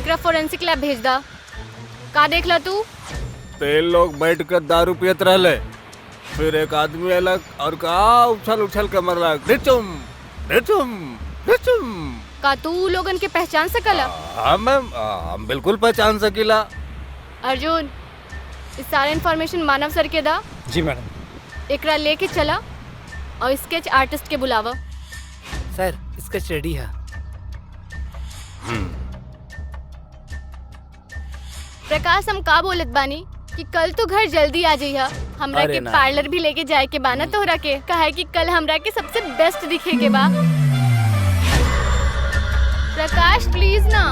एकरा forensic lab भेज दा। का देखला तू? तेल लोग बैठ कर दारू पियत रहले, फिर एक आदमी अलग और कहा उछल उछल के मरला, रिचुम रिचुम रिचुम। का तू लोगन के पहचान सकला? हाँ मैम, हम बिल्कुल पहचान सकीला। अर्जुन, इस सारे इन्फॉर्मेशन मानव सर के दा। जी मैडम। एकरा लेके चला और स्केच आर्टिस्ट के बुलावा। सर स्केच रेडी है। प्रकाश, हम का बोलत बानी कि कल तो घर जल्दी आ जाइहा। हमरा अरे के ना। पार्लर भी लेके जाए के बा ना तोहरा के, काहे कि कल हमरा के सबसे बेस्ट दिखे के बा। प्रकाश प्लीज ना।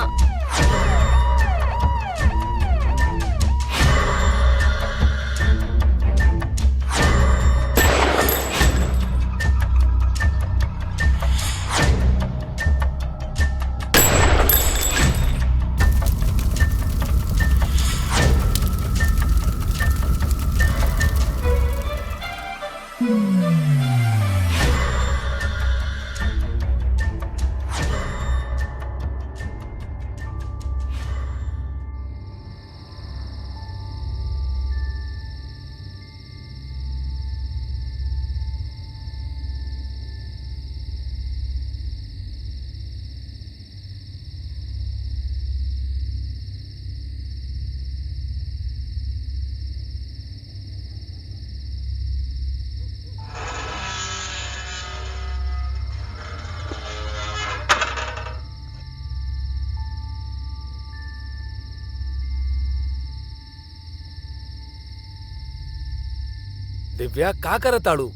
दिव्या का करताड़ू?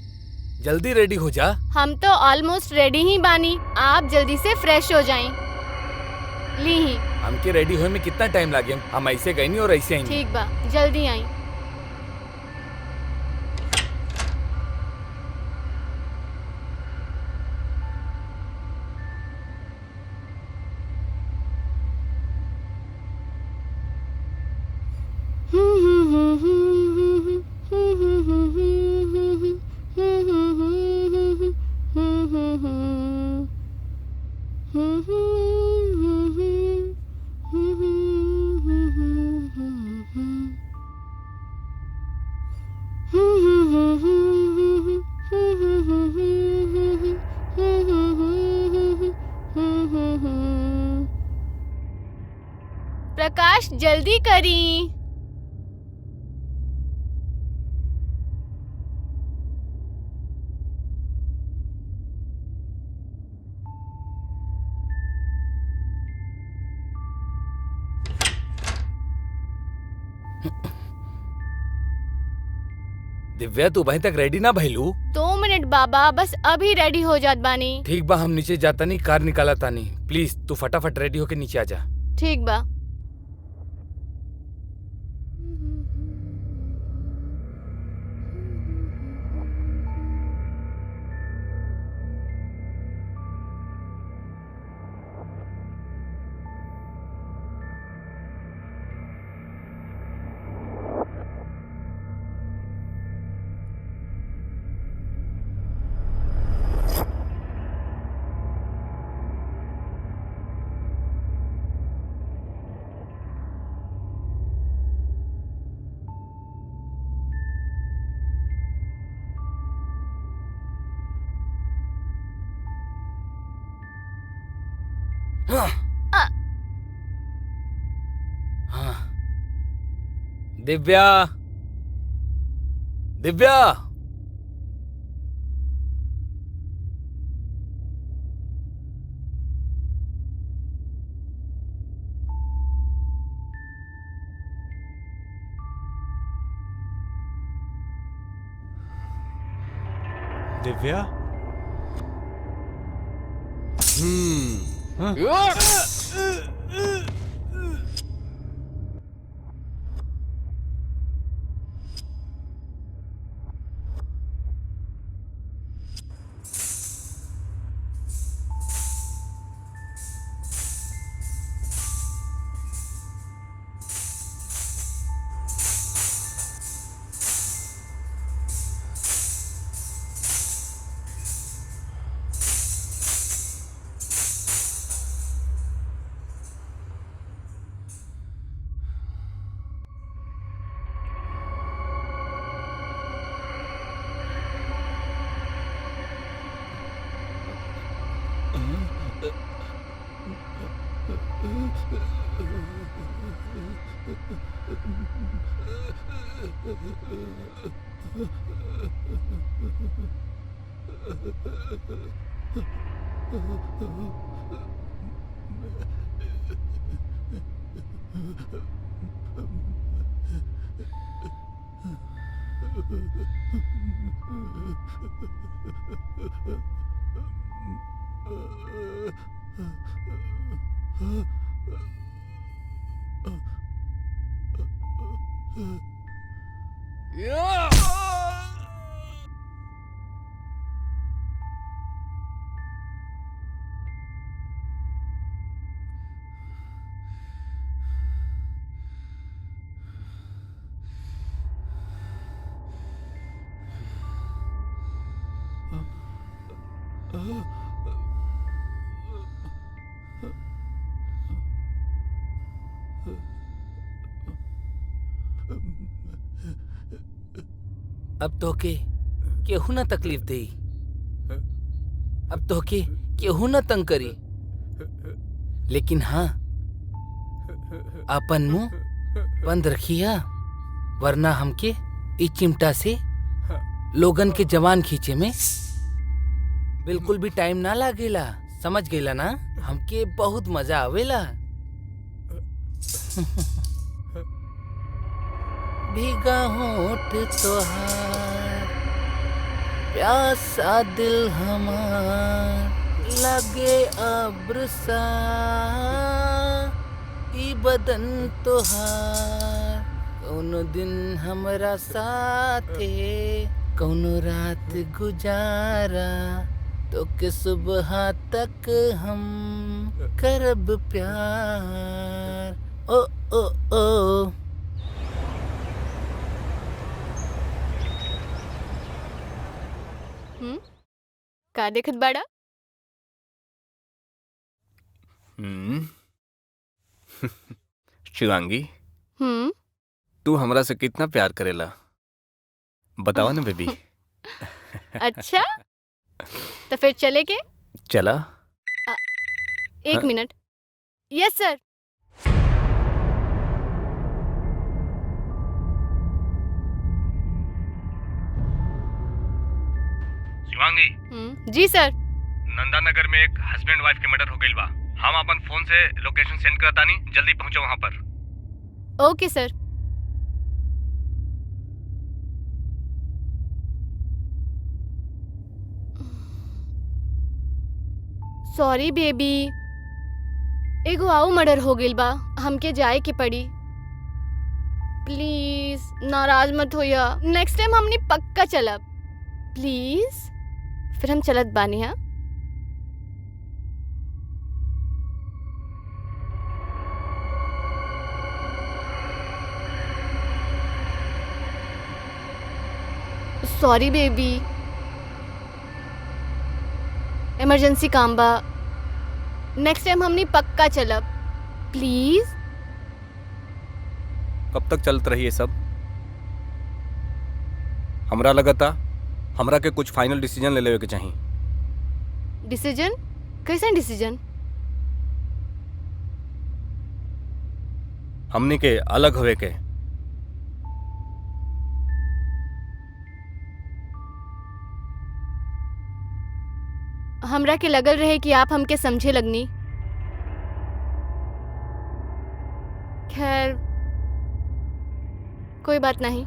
जल्दी रेडी हो जा। हम तो ऑलमोस्ट रेडी ही बानी, आप जल्दी से फ्रेश हो जाएं। ली ही। हमके रेडी होए में कितना टाइम लागे? हम ऐसे गए नहीं और ऐसे आएंगे। ठीक बा, जल्दी आई। प्रकाश जल्दी करी। दिव्या तू भाई तक रेडी ना भइलू? 2 मिनट बाबा, बस अभी रेडी हो जात बानी। ठीक बा, हम नीचे जाता नहीं, कार निकाला तानी। प्लीज तू फटाफट रेडी होके नीचे आ जा। ठीक बा। हाँ। दिव्या, दिव्या, दिव्या। अब तोके केहू ना तकलीफ देई, अब तोके केहू ना तंग करी, लेकिन हाँ अपन मुंह बंद रखिया, वरना हमके ई चिमटा से लोगन के जवान खींचे में बिल्कुल भी टाइम ना लागेला। समझ गईला ना? हमके बहुत मजा आवेला। भीगा होठ तोहार, प्यासा दिल हमार, लगे अब्र सा ई बदन तोहार। कौनो दिन हमरा साथे कौनो रात गुजारा, तो के सुबह तक हम करब प्यार। ओ ओ ओ का देखत बाड़ा? शिवांगी, तू हमरा से कितना प्यार करेला बतावा ना बेबी। अच्छा, तो फिर चले के? चला। एक मिनट। यस सर। शिवांगी, जी सर। नंदानगर में एक हस्बैंड वाइफ के मर्डर हो गइल बा। हम अपन फोन से लोकेशन सेंड करतानी, जल्दी पहुंचो वहां पर। ओके सर। सॉरी बेबी, एगो आऊ मर्डर हो गइल बा, हमके जाए के पड़ी। प्लीज नाराज मत होया, नेक्स्ट टाइम हमनी पक्का चलब प्लीज। फिर हम चलत बानी। हाँ सॉरी बेबी, इमरजेंसी काम बा, नेक्स्ट टाइम हमनी पक्का चलब प्लीज। कब तक चलत रही ये सब? हमरा लगता हमरा के कुछ फाइनल डिसीजन ले लेवे के चाहिए। डिसीजन? कैसा डिसीजन? हमनी के अलग होवे के। हमरा के लगल रहे कि आप हमके समझे लगनी। खैर कोई बात नहीं।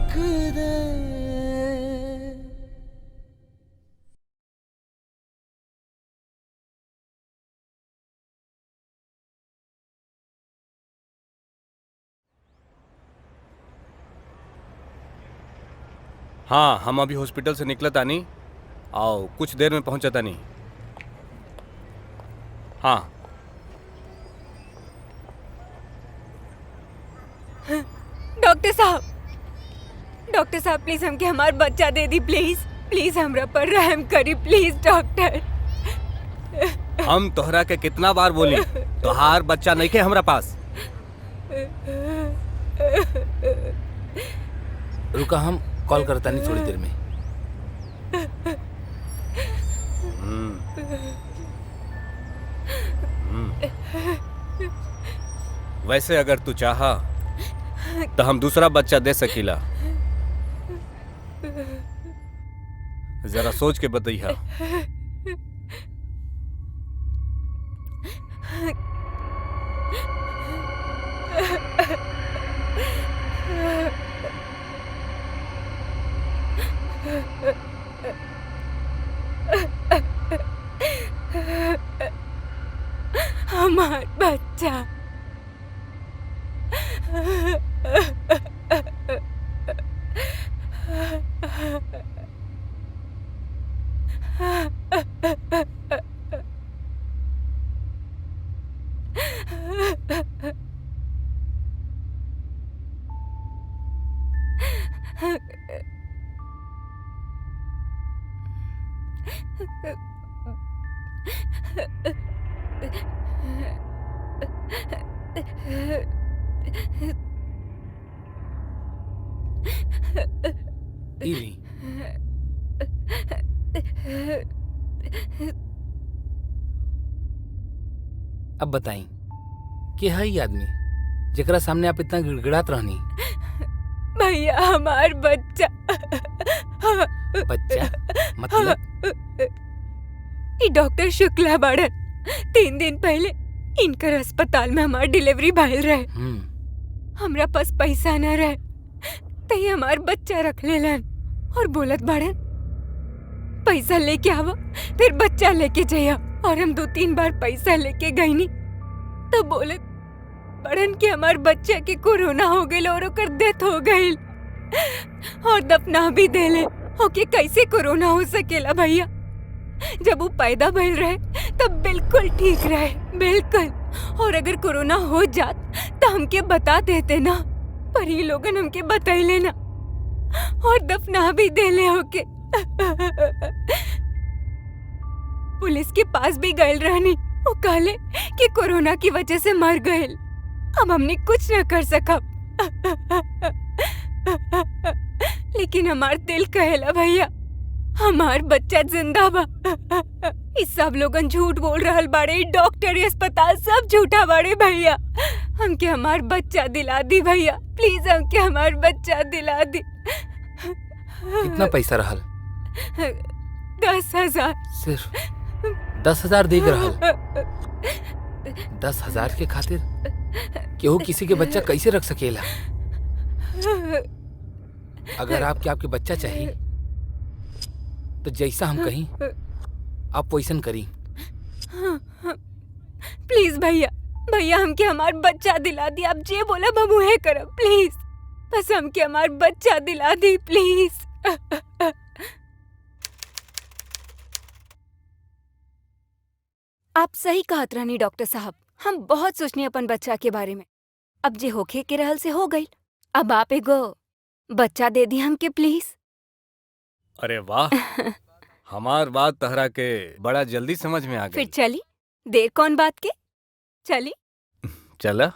दे। हाँ, हम अभी हॉस्पिटल से निकला था नहीं। आओ, कुछ देर में पहुंचा था नहीं। हाँ। डॉक्टर साहब प्लीज हमके हमार बच्चा दे दी प्लीज प्लीज हमरा पर रहम करी प्लीज डॉक्टर। हम तोहरा के कितना बार बोली, तोहार बच्चा नहीं के हमरा पास। रुका, हम कॉल करता नहीं थोड़ी देर में। वैसे अगर तू चाहा तो हम दूसरा बच्चा दे सकीला। जरा सोच के बताइए। हमार बच्चा इली। अब बताई कि है ये आदमी जेकरा सामने आप इतना गिड़गिड़ात रहनी? भैया हमार बच्चा बच्चा मतलब? ई डॉक्टर शुक्ला बाड़न 3 दिन पहले इनकर अस्पताल में हमार डिलीवरी भइल रहे। हमरा पास पैसा न रहे तही हमार बच्चा रख लेलन और बोलत बाड़न पैसा लेके आवा फिर बच्चा लेके जाया। और हम 2-3 बार पैसा लेके गईनी तो बोलत बाड़न कि हमार बच्चा के कोरोना हो गइल और ओकर डेथ हो गइल और दफना भी देले। ओके कैसे कोरोना हो सकेला भैया? जब वो पैदा भइल रहे तब बिल्कुल ठीक रहे, बिल्कुल। और अगर कोरोना हो जात तो हमके बता देते ना, पर ये लोगन हमके बतैले ना और दफना भी देले होके। पुलिस के पास भी गइल रहनी, वो कहले कि कोरोना की वजह से मर गइल। अब हमने कुछ न कर सका। लेकिन हमार दिल कहेला भैया हमार बच्चा जिंदा बा। इस सब लोगन झूठ बोल रहल बाड़े, डॉक्टर अस्पताल सब झूठा बाड़े भैया। हमके हमार बच्चा दिला दी भैया, प्लीज हमके हमार बच्चा दिला दी। कितना पैसा रहल? 10,000। सिर्फ 10,000 दे के रहल? 10,000 के खातिर केहू किसी के बच्चा कैसे रख सकेला? अगर आपके बच्चा चाहिए तो जैसा हम कहीं आप वैसन करी। प्लीज भैया, भैया हमके हमार बच्चा दिला दी। आप जे बोला हम उहे करब, प्लीज। बस हमके हमार बच्चा दिला दी प्लीज। आप सही कहत रहनी डॉक्टर साहब, हम बहुत सोचनी अपन बच्चा के बारे में। अब जे होखे के रहल से हो गई। अब आप एगो बच्चा दे दी हमके प्लीज। अरे वाह, हमार बात तहरा के बड़ा जल्दी समझ में आ गई। फिर चली, देर कौन बात के, चली। चला।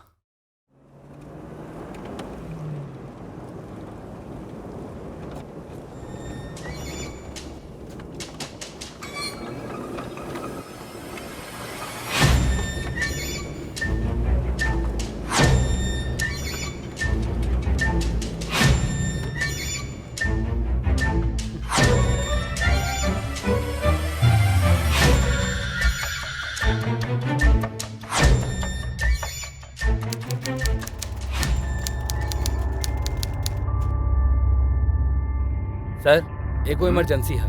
सर एको इमरजेंसी है।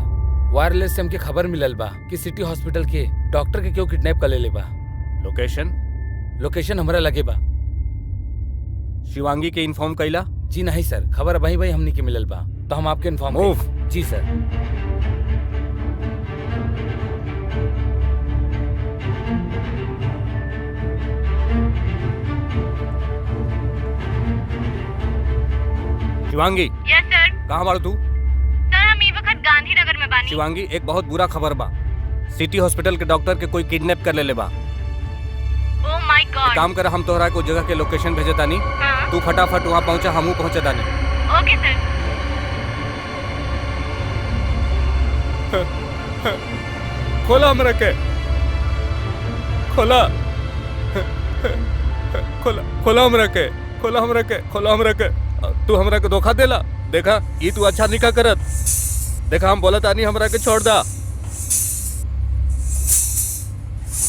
वायरलेस से हमके खबर मिलल बा कि सिटी हॉस्पिटल के डॉक्टर के क्यों किडनैप कर ले बा। लोकेशन हमरा लगे बा। शिवांगी के इन्फॉर्म कैला? जी नहीं सर, खबर वही वही हमनी के मिलल बा, तो हम आपके इन्फॉर्म मूव। जी सर। शिवांगी, यस सर। कहाँ बाड़ू तू? सर हम ई वक्त गांधीनगर में बानी। शिवांगी, एक बहुत बुरा खबर बा। सिटी हॉस्पिटल के डॉक्टर के कोई किडनैप कर ले बा। Oh my God. काम कर, हम तोहरा को जगह के लोकेशन भेजे तानी। हाँ। तू फटाफट वहाँ पहुँचा, हमू पहुँचे तानी। ओके सर। खोला हमरा के, खोला खोला खोला हमरा के, खोला हमरा के, खोला हमरा के। तू हमरा के धोखा देला। देखा ये तू अच्छा नहीं का करत। देखा हम बोला तानी हमरा के छोड़ दा।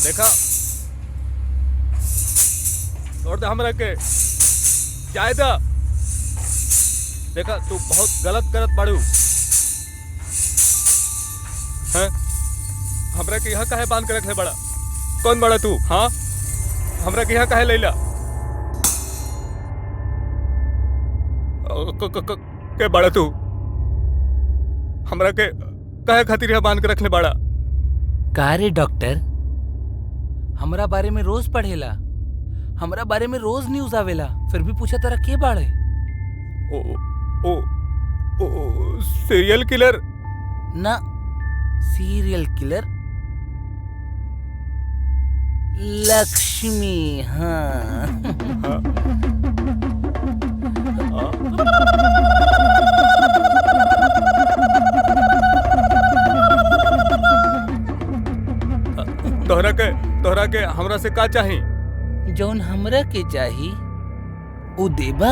देखा छोड़ दा हमरा के, जाए दा। देखा तू बहुत गलत करत बाड़ू। हैं? हमरा के यहाँ काहे बांध के रखले बड़ा? कौन बड़ा तू? हाँ, हमरा के यहाँ काहे लैला? के बड़ा तू? हमरा के काहे खातिर यहाँ बांध के रखले बड़ा? का रे डॉक्टर, हमरा बारे में रोज पढ़ेला, हमरा बारे में रोज न्यूज आवेला, फिर भी पूछा तारा के बाड़े? ओ सीरियल किलर ना, सीरियल किलर लक्ष्मी। हाँ तोहरा के हमरा से का चाही? जौन हमरा के चाही उ देबा।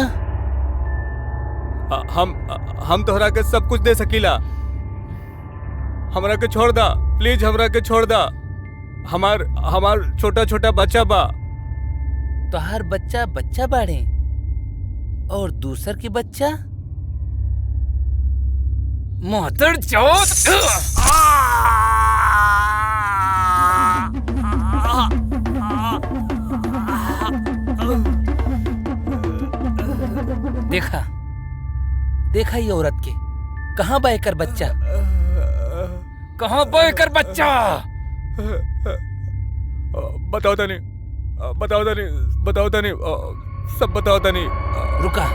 हम तोहरा के सब कुछ दे सकीला। हमरा के छोड़ दा प्लीज, हमरा के छोड़ दा। हमार छोटा छोटा बच्चा बा। तोहार बच्चा बच्चा बाड़े और दूसर के बच्चा मोहतर चौथ। देखा देखा ये औरत के, कहाँ बा एकर बच्चा? कहाँ बा एकर बच्चा? बताओ तनी, सब बताओ तनी। रुका,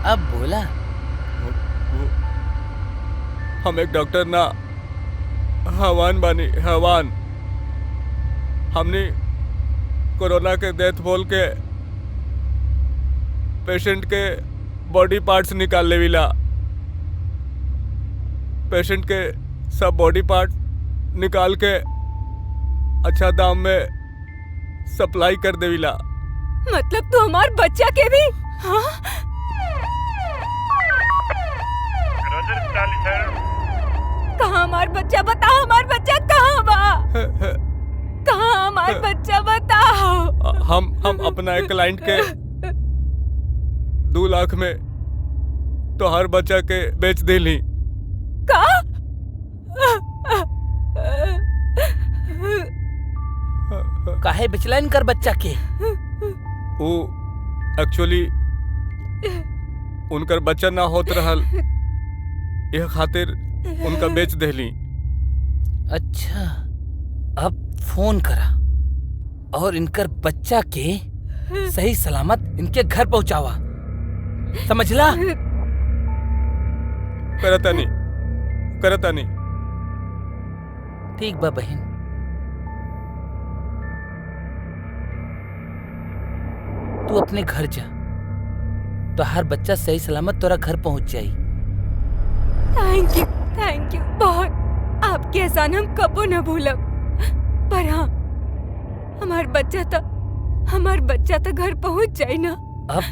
अब बोला। हम एक डॉक्टर ना हवान बानी, हवान। हमने कोरोना के डेथ बोल के पेशेंट के बॉडी पार्ट्स निकाल लेविला। पेशेंट के सब बॉडी पार्ट निकाल के अच्छा दाम में सप्लाई कर देविला। मतलब तू हमार बच्चा के भी? हाँ? कहाँ हमार बच्चा? बताओ हमार बच्चा कहाँ बा? कहाँ हमार बच्चा? बताओ। हम अपना एक क्लाइंट के 2 लाख में तो हर बच्चा के बेच देली। का? काहे बेचला इनकर बच्चा के? वो एक्चुअली उनकर बच्चा ना होत रहल, यह खातिर उनका बेच देली। अच्छा, अब फोन करा और इनकर बच्चा के सही सलामत इनके घर पहुंचावा, समझला? करता नहीं। ठीक बा बहन। तू अपने घर जा, तो हर बच्चा सही सलामत तोरा घर पहुंच जाई। थैंक यू बहुत। आपके एहसान हम कबो न भूलब। पर हाँ, हमार बच्चा तो घर पहुंच जाए ना। अब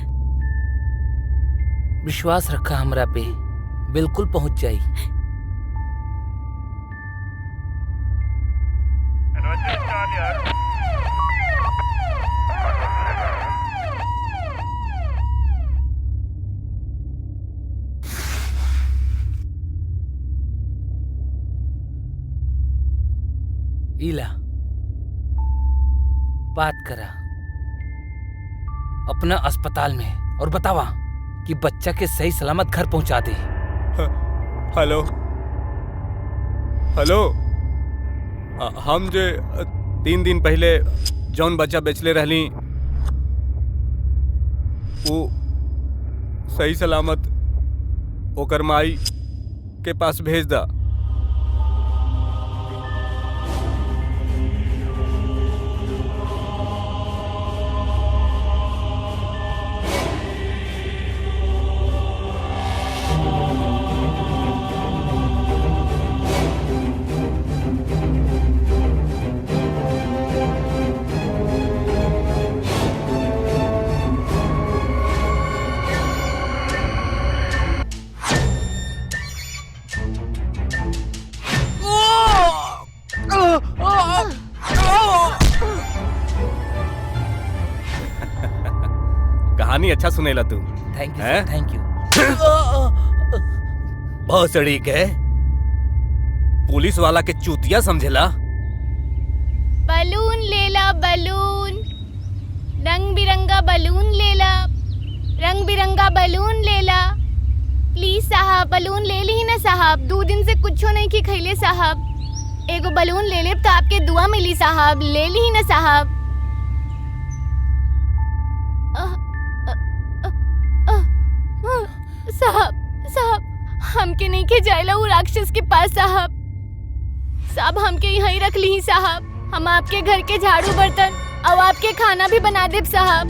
विश्वास रखा हमरा पे, बिल्कुल पहुंच जाई। निकाल यार। इला बात करा अपना अस्पताल में और बतावा कि बच्चा के सही सलामत घर पहुंचा दे। हेलो हेलो, हम जे 3 दिन पहले जौन बच्चा बेचले रहली वो सही सलामत ओकर माई के पास भेज दा। कहानी अच्छा सुनेला तू। थैंक यू हैं? Thank you. भोसड़ी के पुलिस वाला के चूतिया समझेला। बलून लेला बलून, रंग बिरंगा बलून लेला, रंग बिरंगा बलून लेला। प्लीज साहब बलून ले ली ना साहब, 2 दिन से कुछ नहीं की खैले साहब। एगो बलून ले ले तो आपके दुआ मिली साहब, ले ली ना साहब। साहब साहब हमके नहीं के जायला वो राक्षस के पास साहब। साहब हमके यहीं रख ली साहब, हम आपके घर के झाड़ू बर्तन और आपके खाना भी बना देब साहब।